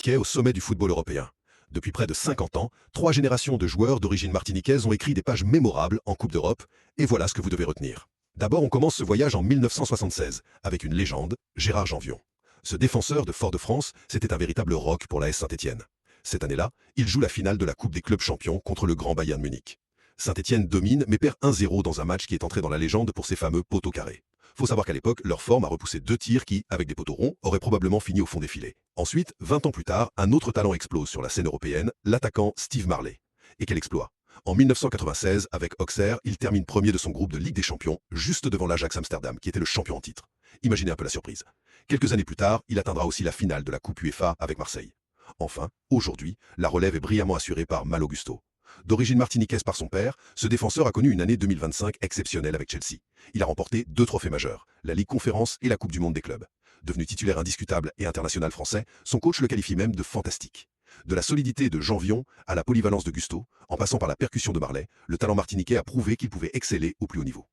Martiniquais au sommet du football européen. Depuis près de 50 ans, 3 générations de joueurs d'origine martiniquaise ont écrit des pages mémorables en Coupe d'Europe, et voilà ce que vous devez retenir. D'abord, on commence ce voyage en 1976, avec une légende, Gérard Janvion. Ce défenseur de Fort-de-France, c'était un véritable rock pour l'AS Saint-Étienne. Cette année-là, il joue la finale de la Coupe des clubs champions contre le grand Bayern Munich. Saint-Étienne domine mais perd 1-0 dans un match qui est entré dans la légende pour ses fameux poteaux carrés. Faut savoir qu'à l'époque, leur forme a repoussé 2 tirs qui, avec des poteaux ronds, auraient probablement fini au fond des filets. Ensuite, 20 ans plus tard, un autre talent explose sur la scène européenne, l'attaquant Steve Marley. Et quel exploit! En 1996, avec Auxerre, il termine premier de son groupe de Ligue des Champions, juste devant l'Ajax Amsterdam, qui était le champion en titre. Imaginez un peu la surprise. Quelques années plus tard, il atteindra aussi la finale de la Coupe UEFA avec Marseille. Enfin, aujourd'hui, la relève est brillamment assurée par Malo Gusto. D'origine martiniquaise par son père, ce défenseur a connu une année 2025 exceptionnelle avec Chelsea. Il a remporté 2 trophées majeurs, la Ligue Conférence et la Coupe du Monde des clubs. Devenu titulaire indiscutable et international français, son coach le qualifie même de fantastique. De la solidité de Janvion à la polyvalence de Gusto, en passant par la percussion de Marley, le talent martiniquais a prouvé qu'il pouvait exceller au plus haut niveau.